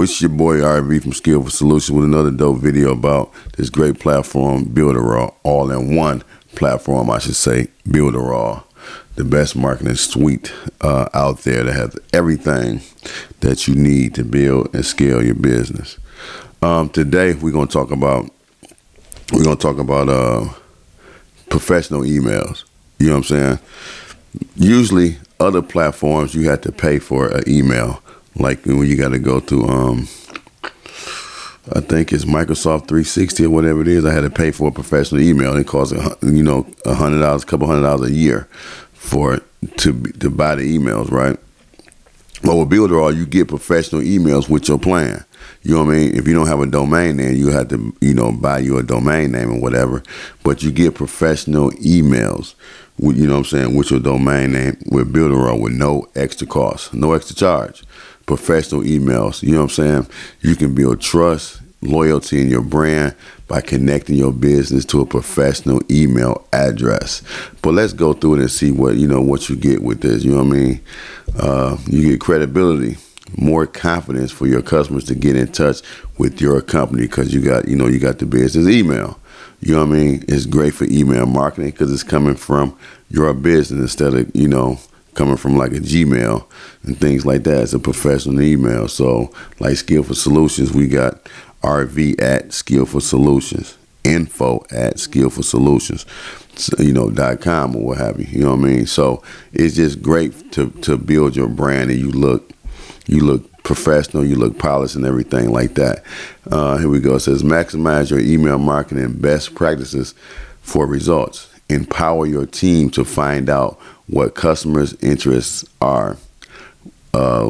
It's your boy RV from Skillful Solutionz with another dope video about this great platform, Builderall, all-in-one platform, I should say, Builderall, the best marketing suite out there that has everything that you need to build and scale your business. Today we're gonna talk about professional emails. You know what I'm saying? Usually, other platforms you have to pay for an email. Like when you got to go to, I think it's Microsoft 360 or whatever it is. I had to pay for a professional email. It costs $100, a couple $100 a year to buy the emails, right? But with Builderall, you get professional emails with your plan. You know what I mean? If you don't have a domain name, you have to, buy you a domain name or whatever. But you get professional emails, you know what I'm saying, with your domain name with Builderall with no extra cost, no extra charge. Professional emails, you know what I'm saying? You can build trust, loyalty in your brand by connecting your business to a professional email address. But let's go through it and see what you get with this. You know what I mean? You get credibility, more confidence for your customers to get in touch with your company because you got the business email. You know what I mean? It's great for email marketing because it's coming from your business instead of, coming from like a Gmail and things like that. It's a professional email. So like Skillful Solutionz, we got RV at Skillful Solutionz, info at Skillful Solutionz, .com or what have you. You know what I mean? So it's just great to build your brand and you look professional, you look polished and everything like that. Here we go. It says maximize your email marketing best practices for results. Empower your team to find out what customers' interests are,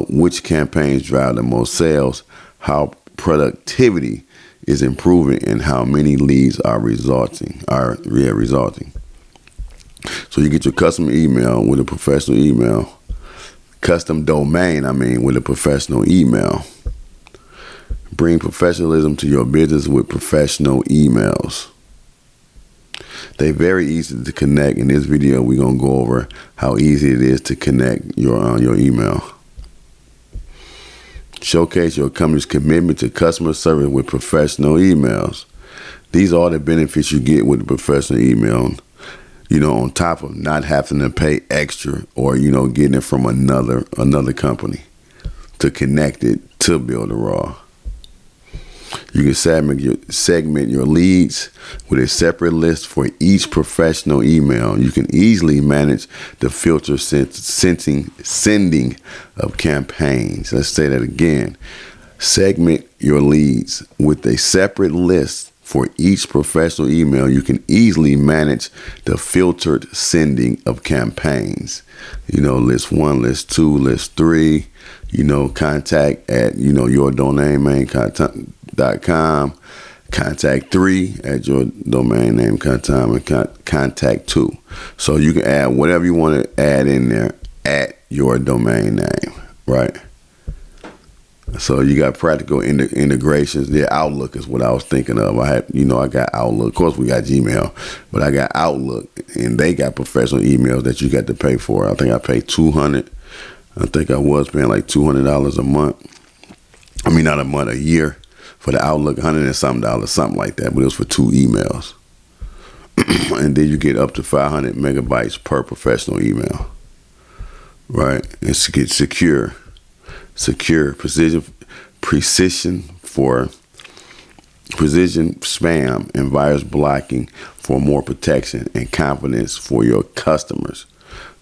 which campaigns drive the most sales, how productivity is improving, and how many leads are resulting. So you get your custom email with a professional email, custom domain, with a professional email. Bring professionalism to your business with professional emails. They're very easy to connect. In this video, we're going to go over how easy it is to connect your email. Showcase your company's commitment to customer service with professional emails. These are the benefits you get with a professional email, on top of not having to pay extra or, getting it from another company to connect it to Builderall. You can segment your leads with a separate list for each professional email. You can easily manage the filter sending of campaigns. Let's say that again. Segment your leads with a separate list for each professional email. You can easily manage the filtered sending of campaigns. List 1, list 2, list 3. Contact at your domain name contact.com, contact 3 at your domain name contact, and contact 2. So you can add whatever you want to add in there at your domain name, right? So you got practical integrations. The Outlook is what I was thinking of. I got Outlook. Of course, we got Gmail, but I got Outlook, and they got professional emails that you got to pay for. I think I paid $200. I think I was paying like $200 a month. Not a month, a year for the Outlook, $100 and something like that. But it was for 2 emails, and then you get up to 500 megabytes per professional email, right? It's secure, precision spam and virus blocking for more protection and confidence for your customers.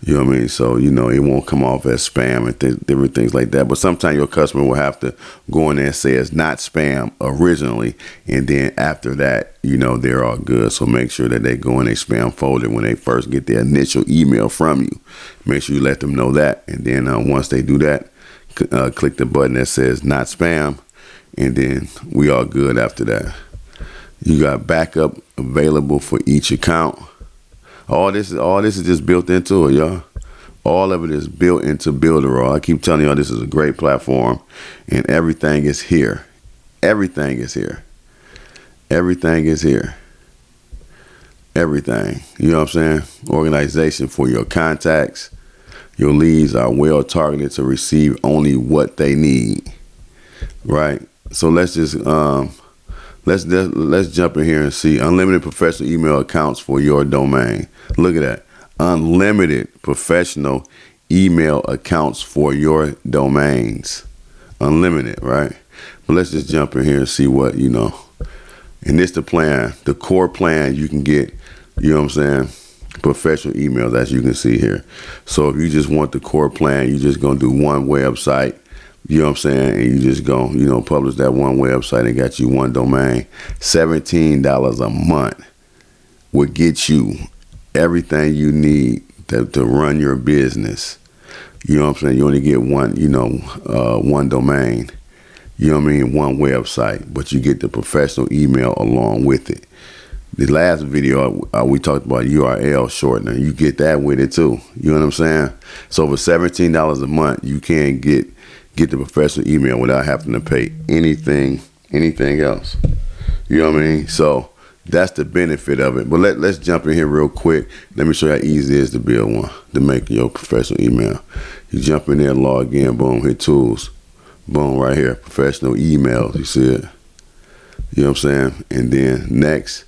You know what I mean? So, it won't come off as spam and different things like that. But sometimes your customer will have to go in there and say it's not spam originally. And then after that, they're all good. So make sure that they go in a spam folder when they first get their initial email from you. Make sure you let them know that. And then once they do that, click the button that says not spam. And then we all good after that. You got backup available for each account. All this is just built into it, y'all. All of it is built into Builderall. I keep telling y'all this is a great platform, and everything is here. Everything is here. Everything is here. Everything. You know what I'm saying? Organization for your contacts. Your leads are well targeted to receive only what they need. right? So let's just let's jump in here and see unlimited professional email accounts for your domain. Look at that, unlimited professional email accounts for your domains, unlimited, right? But let's just jump in here and see what And this the plan, the core plan. You can get, you know what I'm saying, professional emails, as you can see here. So if you just want the core plan, you just gonna do one website, you know what I'm saying, and you just go, publish that one website and got you one domain. $17 a month would get you everything you need to run your business. You know what I'm saying? You only get one domain. You know what I mean? One website, but you get the professional email along with it. The last video, we talked about URL shortener. You get that with it too. You know what I'm saying? So for $17 a month, you can get the professional email without having to pay anything else. You know what I mean? So that's the benefit of it. But let's jump in here real quick. Let me show you how easy it is to build one, to make your professional email. You jump in there, log in, boom, hit tools. Boom, right here, professional emails. You see it? You know what I'm saying? And then next,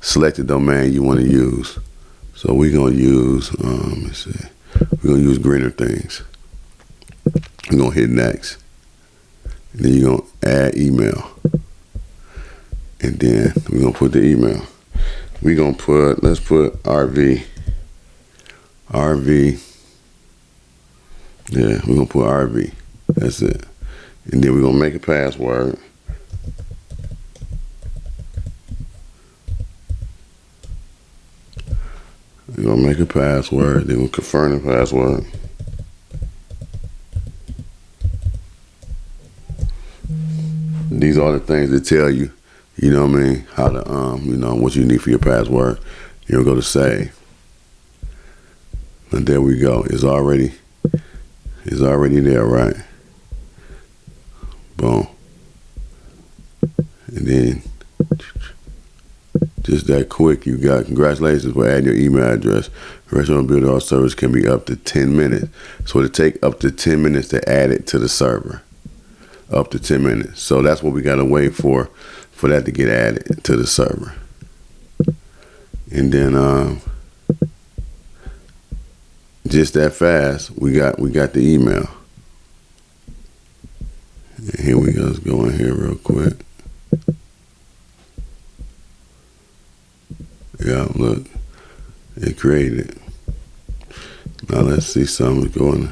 select the domain you want to use. So we're going to use, let's see, we're going to use Greener Things. We're going to hit next. And then you're going to add email. And then we're going to put the email. We're going to put, let's put RV. Yeah, we're going to put RV. That's it. And then we're going to make a password. We're going to make a password. Then we'll confirm the password. These are the things that tell you, you know what I mean, how to, what you need for your password. You'll go to save. And there we go. It's already there, right? Boom. And then just that quick, you got congratulations for adding your email address. Restaurant Builderall service can be up to 10 minutes. So it'll take up to 10 minutes to add it to the server. Up to 10 minutes. So that's what we gotta wait for that to get added to the server. And then just that fast, we got the email. And here we go. Let's go in here real quick. Yeah, look, it created it. Now let's see something going.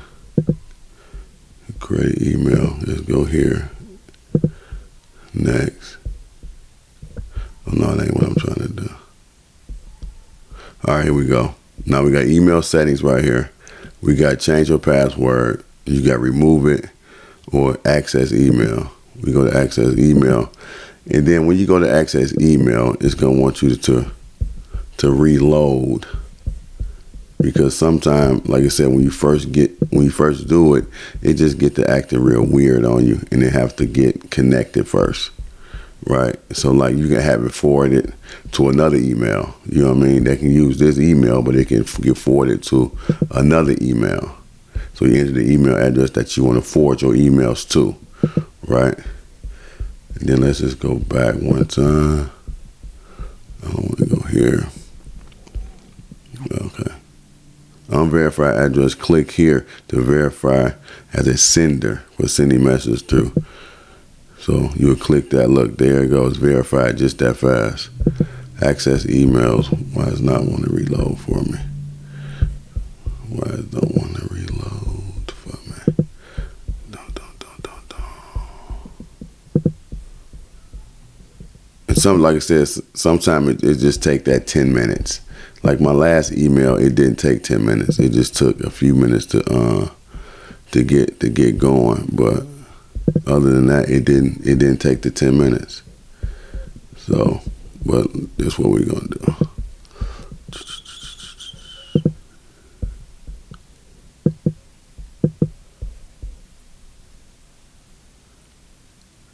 Create email. Let's go here. Next. Oh no, that ain't what I'm trying to do. All right, here we go. Now we got email settings right here. We got change your password. You got remove it or access email. We go to access email. And then when you go to access email, it's gonna want you to reload. Because sometimes, like I said, when you first do it, it just get to acting real weird on you, and they have to get connected first, right? So like you can have it forwarded to another email. You know what I mean? They can use this email, but it can get forwarded to another email. So you enter the email address that you want to forward your emails to, right? And then let's just go back one time. I don't want to go here. Okay. Unverified address, click here to verify as a sender for sending messages through. So you'll click that. Look, there it goes, verified just that fast. Access emails. Why does not want to reload for me? Why does don't want to reload for me? Don't. And something, like I said, sometimes it just take that 10 minutes. Like my last email, it didn't take 10 minutes. It just took a few minutes to get going. But other than that, it didn't take the 10 minutes. So, but that's what we're gonna do.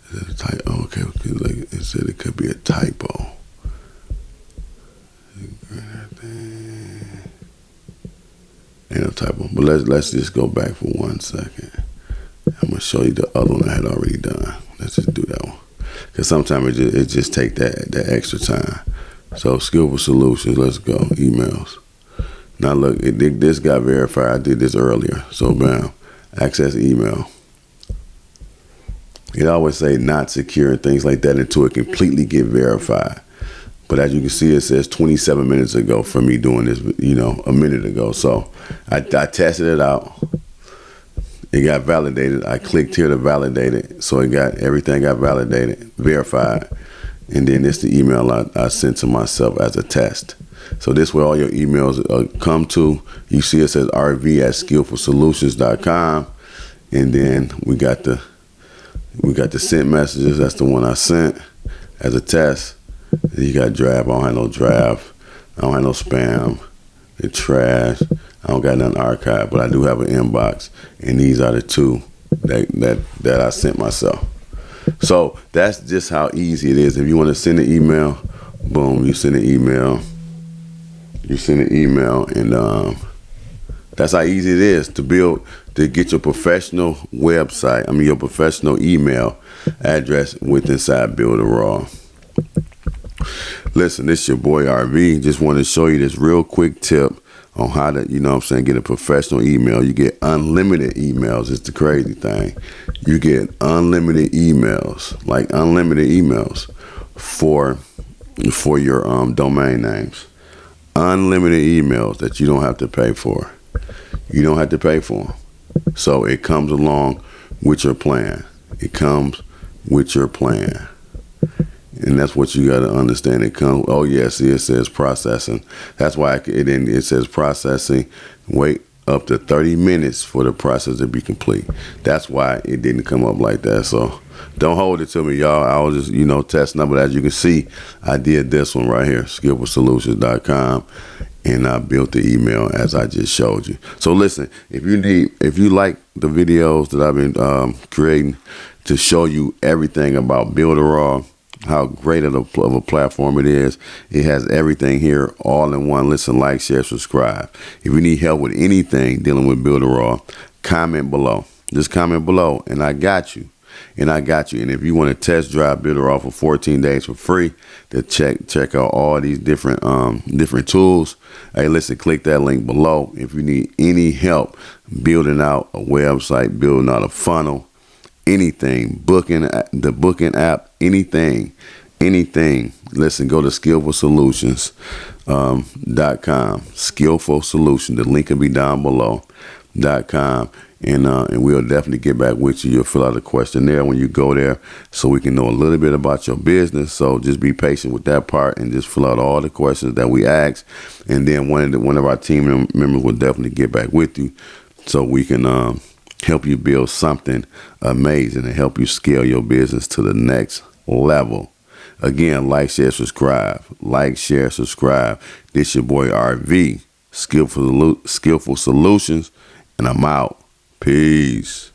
Is that a typo? Okay, like it said, it could be a typo. Ain't no typo. But let's just go back for 1 second. I'm gonna show you the other one I had already done. Let's just do that one. Because sometimes it just take that extra time. So Skillful Solutions, let's go. Emails. Now look, this got verified. I did this earlier. So bam, access email. It always say not secure and things like that until it completely get verified. But as you can see, it says 27 minutes ago for me doing this, a minute ago. So I tested it out. It got validated. I clicked here to validate it. So everything got validated, verified. And then it's the email I sent to myself as a test. So this where all your emails come to. You see it says rv@skillfulsolutions.com. And then we got the sent messages. That's the one I sent as a test. Then you got draft. I don't have no draft. I don't have no spam. It's trash. I don't got nothing archived, but I do have an inbox. And these are the two that I sent myself. So that's just how easy it is. If you want to send an email, boom, you send an email. You send an email, and that's how easy it is to get your professional website. Your professional email address inside Builderall. Listen, this is your boy RV. Just want to show you this real quick tip on how to, get a professional email. You get unlimited emails. It's the crazy thing. You get unlimited emails, for your domain names. Unlimited emails that you don't have to pay for. You don't have to pay for them. So it comes along with your plan. It comes with your plan. And that's what you got to understand. It comes. Oh yeah, see, it says processing. That's why it says processing. Wait up to 30 minutes for the process to be complete. That's why it didn't come up like that. So don't hold it to me, y'all. I was just testing up. But as you can see, I did this one right here, skillfulsolutions.com, and I built the email as I just showed you. So listen, if you like the videos that I've been creating to show you everything about Builderall, how great of a platform it is. It has everything here all in one. Listen, like, share, subscribe. If you need help with anything dealing with Builderall, comment below. Just comment below, and I got you. And if you want to test drive Builderall for 14 days for free, to check out all these different tools, hey, listen, click that link below. If you need any help building out a website, building out a funnel, anything, the booking app, anything. Listen, go to skillfulsolutions.com. Skillful Solution. The link will be down below. .com. And we'll definitely get back with you. You'll fill out a questionnaire when you go there, so we can know a little bit about your business. So just be patient with that part and just fill out all the questions that we ask. And then one of our team members will definitely get back with you, so we can help you build something amazing and help you scale your business to the next level. Again, like, share, subscribe. Like, share, subscribe. This your boy RV, Skillful Solutions, and I'm out. Peace.